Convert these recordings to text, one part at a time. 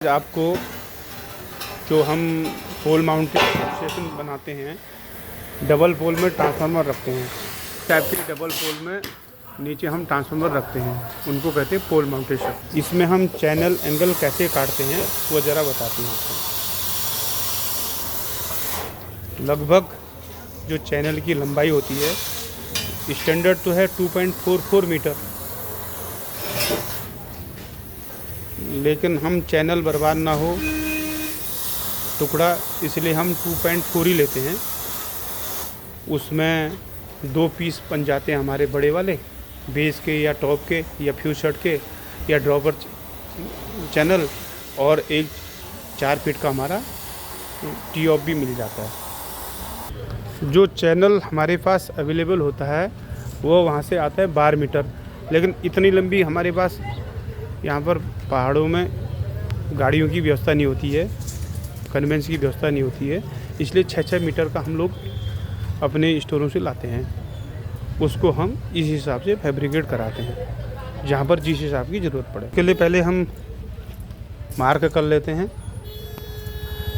आपको जो हम पोल माउंटेड स्टेशन बनाते हैं, डबल पोल में ट्रांसफार्मर रखते हैं। टाइप के डबल पोल में नीचे हम ट्रांसफार्मर रखते हैं, उनको कहते हैं पोल माउंटेड स्टेशन। इसमें हम चैनल एंगल कैसे काटते हैं वो ज़रा बताते हैं आपको। लगभग जो चैनल की लंबाई होती है, स्टैंडर्ड तो है 2.44 मीटर, लेकिन हम चैनल बर्बाद ना हो टुकड़ा, इसलिए हम 2.4 ही लेते हैं। उसमें 2 पीस बन जाते हैं हमारे बड़े वाले, बेस के या टॉप के या फ्यूज शर्ट के या ड्रॉपर चैनल, और एक 4 फीट का हमारा टी ऑफ भी मिल जाता है। जो चैनल हमारे पास अवेलेबल होता है वो वहाँ से आता है 12 मीटर, लेकिन इतनी लंबी हमारे पास यहाँ पर पहाड़ों में गाड़ियों की व्यवस्था नहीं होती है, कन्वेंस की व्यवस्था नहीं होती है, इसलिए 6-6 मीटर का हम लोग अपने स्टोरों से लाते हैं। उसको हम इस हिसाब से फैब्रिकेट कराते हैं जहाँ पर जिस हिसाब की ज़रूरत पड़े। इसके लिए पहले हम मार्क कर लेते हैं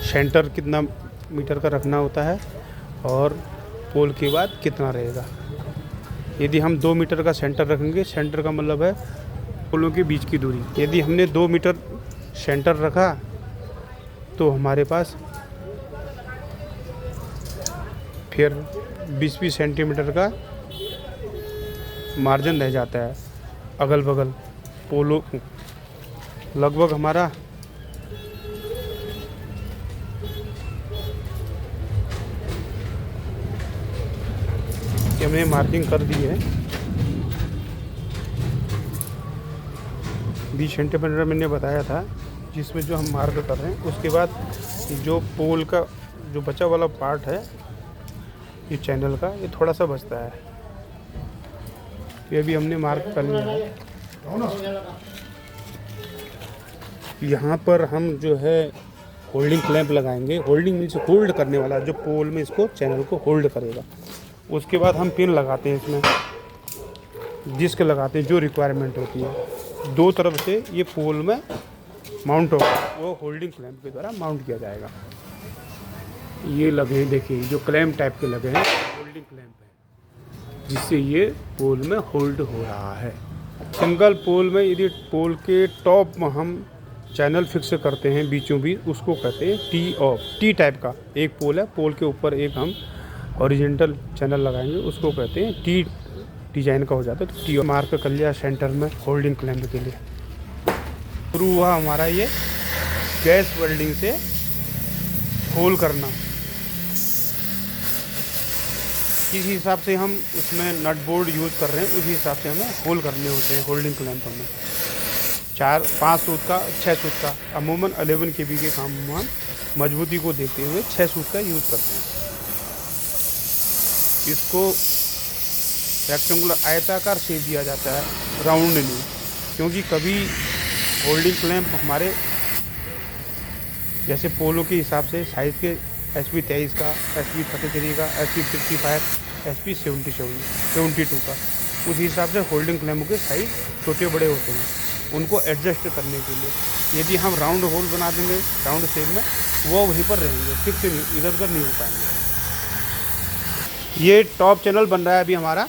सेंटर कितना मीटर का रखना होता है और पोल के बाद कितना रहेगा। यदि हम 2 मीटर का सेंटर रखेंगे, सेंटर का मतलब है पोलों के बीच की दूरी। यदि हमने 2 मीटर सेंटर रखा तो हमारे पास फिर 20-20 सेंटीमीटर का मार्जिन रह जाता है अगल बगल पोलो। लगभग हमारा हमने मार्किंग कर दी है 20 सेंटीमीटर मैंने बताया था, जिसमें जो हम मार्क कर रहे हैं। उसके बाद जो पोल का जो बचा वाला पार्ट है ये चैनल का, ये थोड़ा सा बचता है, ये भी हमने मार्क कर लिया है। यहाँ पर हम जो है होल्डिंग क्लैंप लगाएंगे। होल्डिंग मीन्स होल्ड करने वाला, जो पोल में इसको चैनल को होल्ड करेगा। उसके बाद हम पिन लगाते हैं, इसमें डिस्क लगाते हैं जो रिक्वायरमेंट होती है। 2 तरफ से ये पोल में माउंट होगा, वो होल्डिंग क्लैंप के द्वारा माउंट किया जाएगा। ये लगे हैं, देखिए जो क्लैंप टाइप के लगे हैं, होल्डिंग क्लैंप है, जिससे ये पोल में होल्ड हो रहा है। सिंगल पोल में यदि पोल के टॉप में हम चैनल फिक्स करते हैं बीचों बीच, उसको कहते हैं टी ऑफ। टी टाइप का एक पोल है, पोल के ऊपर एक हम हॉरिजॉन्टल चैनल लगाएंगे, उसको कहते हैं टी डिजाइन का हो जाता है। तो टी मार्क कर लिया सेंटर में होल्डिंग क्लैंप के लिए। शुरू हुआ हमारा ये गैस वेल्डिंग से होल करना। किस हिसाब से हम उसमें नट बोल्ट यूज़ कर रहे हैं, उसी हिसाब से हमें होल करने होते हैं होल्डिंग क्लैंप में। 4-5 सूत का, 6 सूत का, अमूमन 11 kb के काम में हम मजबूती को देखते हुए 6 सूत का यूज़ करते हैं। इसको रेक्टेंगुलर आयताकार शेप दिया जाता है, राउंड नहीं, क्योंकि कभी होल्डिंग क्लैंप हमारे जैसे पोलो के हिसाब से साइज़ के SP 23 का, SP 33 का, SP 55, SP 72 का, उस हिसाब से होल्डिंग क्लैंप के साइज़ छोटे बड़े होते हैं। उनको एडजस्ट करने के लिए यदि हम राउंड होल बना देंगे राउंड शेप में, वो वहीं पर रहेंगे, फिक्स इधर उधर नहीं हो पाएंगे। ये टॉप चैनल बन रहा है अभी हमारा,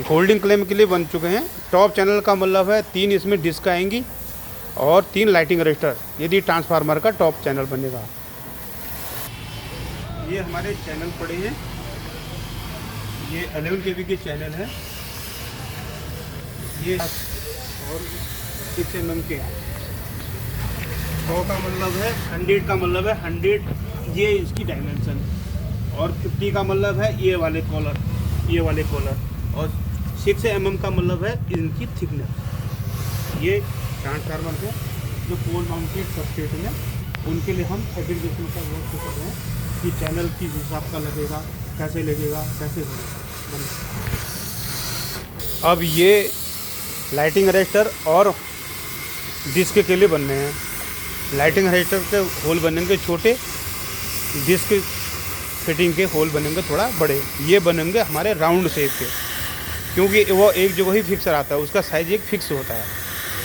होल्डिंग क्लैंप के लिए बन चुके हैं। टॉप चैनल का मतलब है 3 इसमें डिस्क आएंगी और 3 लाइटिंग अरेस्टर, यदि ट्रांसफार्मर का टॉप चैनल बनेगा। ये हमारे चैनल पड़े हैं, ये 11 kb के चैनल है, ये और 6 mm के। 100 का मतलब है 100 का मतलब है 100, ये इसकी डायमेंशन, और 50 का मतलब है ये वाले कॉलर, और 6 mm का मतलब है इनकी थिकनेस। ये ट्रांसफार्मर के जो पोल माउंटेड सबस्टेशन है, उनके लिए हम फैब्रिकेशन का वर्क कर रहे हैं कि चैनल किस हिसाब का लगेगा, कैसे लगेगा, कैसे होगा। अब ये लाइटिंग अरेस्टर और डिस्क के लिए बनने हैं। लाइटिंग अरेस्टर के होल बनेंगे छोटे, डिस्क फिटिंग के होल बनेंगे थोड़ा बड़े। ये बनेंगे हमारे राउंड शेप के, क्योंकि वो एक जगह ही फिक्स रहता है, उसका साइज एक फिक्स होता है,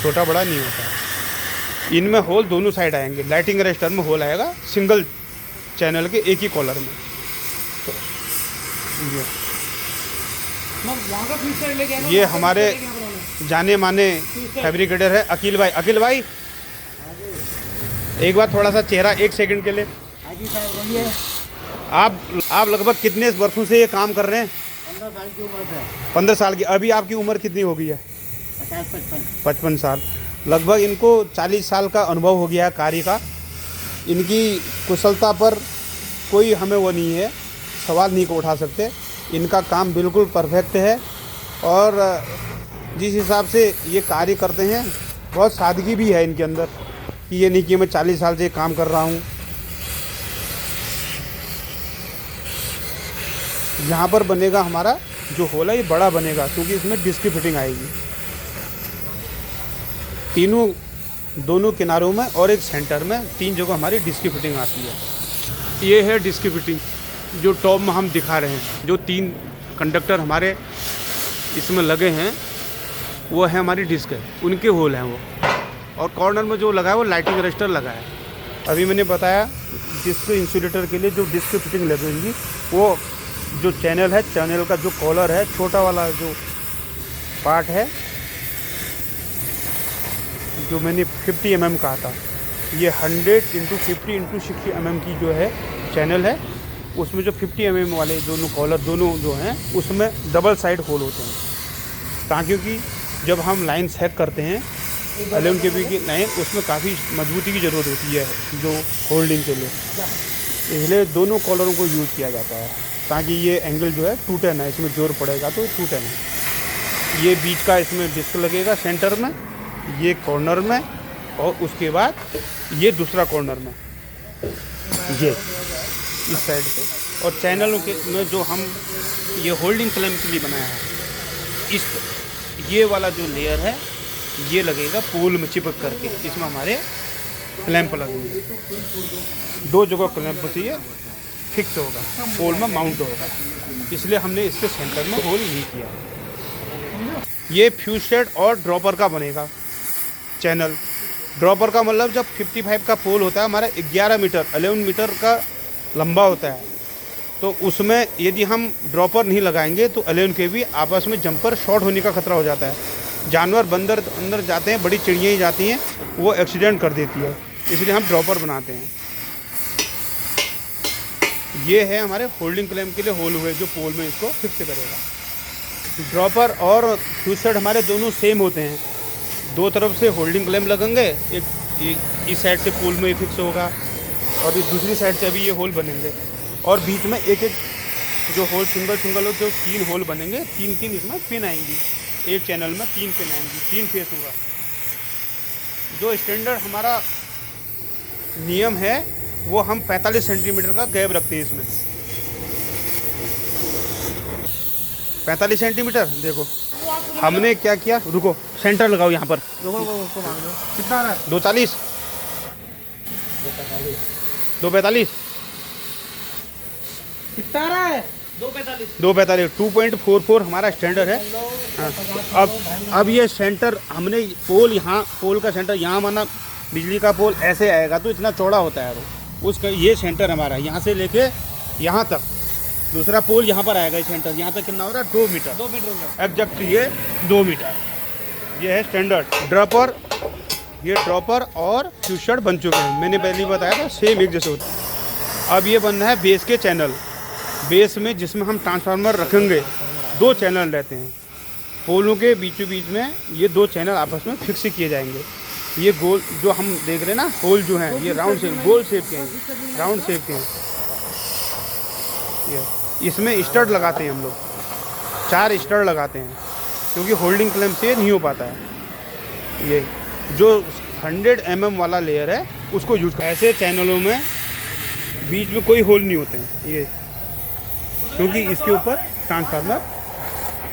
छोटा बड़ा नहीं होता है। इनमें होल दोनों साइड आएंगे। लाइटिंग अरेस्टर में होल आएगा सिंगल चैनल के एक ही कॉलर में। ये हमारे जाने माने फैब्रिकेटर है अकील भाई। अकील भाई एक बार थोड़ा सा चेहरा 1 सेकंड के लिए। आप लगभग कितने वर्षों से ये काम कर रहे हैं? 15 साल की उम्र से। 15 साल की। अभी आपकी उम्र कितनी हो गई है? 55 साल। लगभग इनको 40 साल का अनुभव हो गया है कार्य का। इनकी कुशलता पर कोई हमें वो नहीं है, सवाल नहीं को उठा सकते। इनका काम बिल्कुल परफेक्ट है और जिस हिसाब से ये कार्य करते हैं बहुत सादगी भी है इनके अंदर, कि ये नहीं कि मैं 40 साल से काम कर रहा हूँ। यहाँ पर बनेगा हमारा जो होल है ये बड़ा बनेगा, क्योंकि इसमें डिस्क की फिटिंग आएगी दोनों किनारों में और एक सेंटर में। 3 जगह हमारी डिस्क की फिटिंग आती है। ये है डिस्क की फिटिंग जो टॉप में हम दिखा रहे हैं। जो 3 कंडक्टर हमारे इसमें लगे हैं वो है हमारी डिस्क है, उनके होल हैं वो। और कॉर्नर में जो लगा है वो लाइटिंग अरेस्टर लगा है। अभी मैंने बताया डिस्क इंसुलेटर के लिए जो डिस्क की फिटिंग लगेगी, वो जो चैनल है, चैनल का जो कॉलर है, छोटा वाला जो पार्ट है जो मैंने 50 mm कहा था, ये 100 × 50 × 60 mm की जो है चैनल है। उसमें जो 50 mm वाले दोनों कॉलर दोनों जो हैं उसमें डबल साइड होल होते हैं, ताकि कि जब हम लाइन सेट करते हैं 11 kV की लाइन, उसमें काफ़ी मजबूती की ज़रूरत होती है जो होल्डिंग के लिए। इसलिए दोनों कॉलरों को यूज़ किया जाता है ताकि ये एंगल जो है टूटे ना, इसमें जोर पड़ेगा तो टूटे ना। ये बीच का इसमें डिस्क लगेगा सेंटर में, ये कॉर्नर में, और उसके बाद ये दूसरा कॉर्नर में, ये इस साइड पे। और चैनलों के में जो हम ये होल्डिंग क्लैंप के लिए बनाया है, इस ये वाला जो लेयर है ये लगेगा पोल में चिपक करके। इसमें हमारे क्लैंप लगेंगे, 2 जगह क्लैंप से ये फिक्स होगा, पोल में माउंट होगा। इसलिए हमने इसके सेंटर में होल नहीं किया। ये फ्यूज सेट और ड्रॉपर का बनेगा चैनल। ड्रॉपर का मतलब जब 55 का पोल होता है हमारा 11 मीटर 11 मीटर का लंबा होता है, तो उसमें यदि हम ड्रॉपर नहीं लगाएंगे तो 11 kV आपस में जंपर शॉर्ट होने का खतरा हो जाता है। जानवर बंदर अंदर जाते हैं, बड़ी चिड़ियाँ जाती हैं, वो एक्सीडेंट कर देती है, इसलिए हम ड्रॉपर बनाते हैं। ये है हमारे होल्डिंग क्लैंप के लिए होल हुए जो पोल में इसको फिक्स करेगा। ड्रॉपर और फ्यूज सेट हमारे दोनों सेम होते हैं। 2 तरफ से होल्डिंग क्लैंप लगेंगे, एक इस साइड से पोल में फिक्स होगा और इस दूसरी साइड से अभी ये होल बनेंगे, और बीच में एक जो होल सिंगल हो जो 3 होल बनेंगे, 3 इसमें पिन आएंगी। एक चैनल में 3 पिन आएंगी, 3 फेस होगा। जो स्टैंडर्ड हमारा नियम है वो हम 45 सेंटीमीटर का गैप रखते हैं इसमें। 45 सेंटीमीटर। देखो हमने क्या किया, रुको सेंटर लगाओ यहाँ पर। कितना आ रहा है? 240 245 कितना आ रहा है? 245 2.44 हमारा स्टैंडर्ड है। हाँ। अब ये सेंटर हमने पोल का सेंटर यहाँ माना बिजली का पोल ऐसे आएगा तो इतना चौड़ा होता है वो, उसका ये सेंटर हमारा यहाँ से लेके यहाँ तक। दूसरा पोल यहाँ पर आएगा, ये सेंटर यहाँ तक कितना हो रहा है? 2 मीटर। 2 मीटर एग्जैक्ट, ये 2 मीटर। ये है स्टैंडर्ड ड्रॉपर। ये ड्रॉपर और फ्यूज सेट बन चुके हैं, मैंने पहले बताया था सेम एक जैसे होता है। अब ये बन रहा है बेस के चैनल। बेस में जिसमें हम ट्रांसफार्मर रखेंगे, 2 चैनल रहते हैं पोलों के बीचों बीच में, ये 2 चैनल आपस में फिक्स किए जाएंगे। ये गोल जो हम देख रहे हैं ना, होल जो हैं ये राउंड शेप, गोल शेप के हैं, राउंड शेप के हैं। ये इसमें स्टड लगाते हैं हम लोग, 4 स्टड लगाते हैं, क्योंकि होल्डिंग क्लैंप से नहीं हो पाता है। ये जो 100 mm वाला लेयर है उसको यूज कर। ऐसे चैनलों में बीच में कोई होल नहीं होते हैं ये, क्योंकि इसके ऊपर ट्रांसफार्मर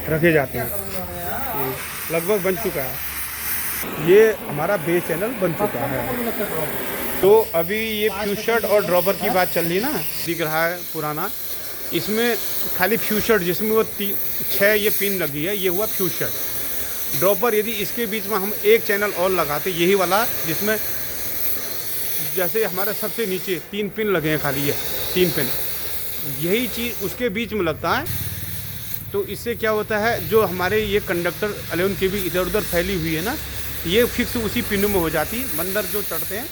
रखे जाते हैं। ये लगभग बन चुका है, ये हमारा बेस चैनल बन चुका है। तो अभी ये फ्यूज सेट और ड्रॉपर की बात चल रही है ना, दिख रहा है पुराना। इसमें खाली फ्यूज सेट जिसमें वो 6 ये पिन लगी है, ये हुआ फ्यूज सेट। ड्रॉपर यदि इसके बीच में हम एक चैनल और लगाते, यही वाला जिसमें जैसे हमारा सबसे नीचे 3 पिन लगे हैं खाली, ये 3 पिन, यही चीज़ उसके बीच में लगता है। तो इससे क्या होता है, जो हमारे ये कंडक्टर 11 kV इधर उधर फैली हुई है ना, ये फिक्स उसी पिन में हो जाती। बंदर जो चढ़ते हैं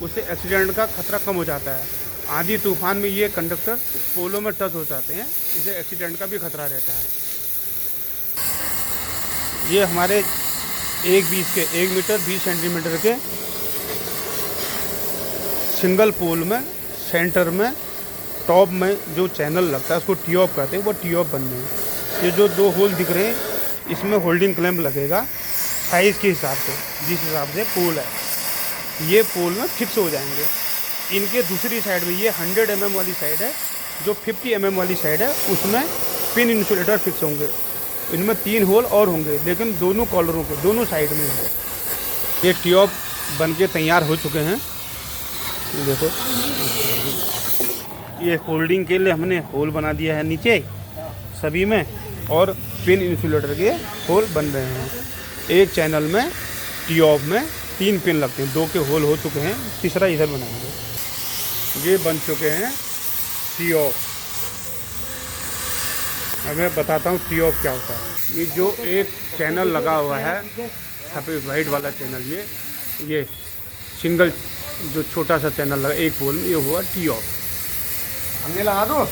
उससे एक्सीडेंट का खतरा कम हो जाता है। आंधी तूफान में ये कंडक्टर पोलों में टच हो जाते हैं, इससे एक्सीडेंट का भी खतरा रहता है। ये हमारे 1 मीटर 20 सेंटीमीटर के सिंगल पोल में सेंटर में टॉप में जो चैनल लगता है उसको टी ऑफ कहते हैं, वो टी ऑफ बनने हैं। ये जो 2 होल दिख रहे हैं, इसमें होल्डिंग क्लैंप लगेगा साइज़ के हिसाब से, जिस हिसाब से पोल है ये पोल में फिक्स हो जाएंगे। इनके दूसरी साइड में, ये 100 mm वाली साइड है, जो 50 mm वाली साइड है उसमें पिन इंसुलेटर फिक्स होंगे। इनमें 3 होल और होंगे, लेकिन दोनों कॉलरों के दोनों साइड में है। ये टी ऑफ बन के तैयार हो चुके हैं। देखो, ये होल्डिंग के लिए हमने होल बना दिया है नीचे सभी में, और पिन इंसुलेटर के होल बन रहे हैं। एक चैनल में टी ऑफ में 3 पिन लगते हैं, 2 के होल हो चुके हैं, तीसरा इधर बनाएंगे। ये बन चुके हैं टी ऑफ। अब मैं बताता हूँ टी ऑफ क्या होता है। ये जो एक चैनल लगा हुआ है सफ़ेद वाइट वाला चैनल, ये सिंगल जो छोटा सा चैनल लगा एक पोल में, ये हुआ टी ऑफ। हमने लगा दो।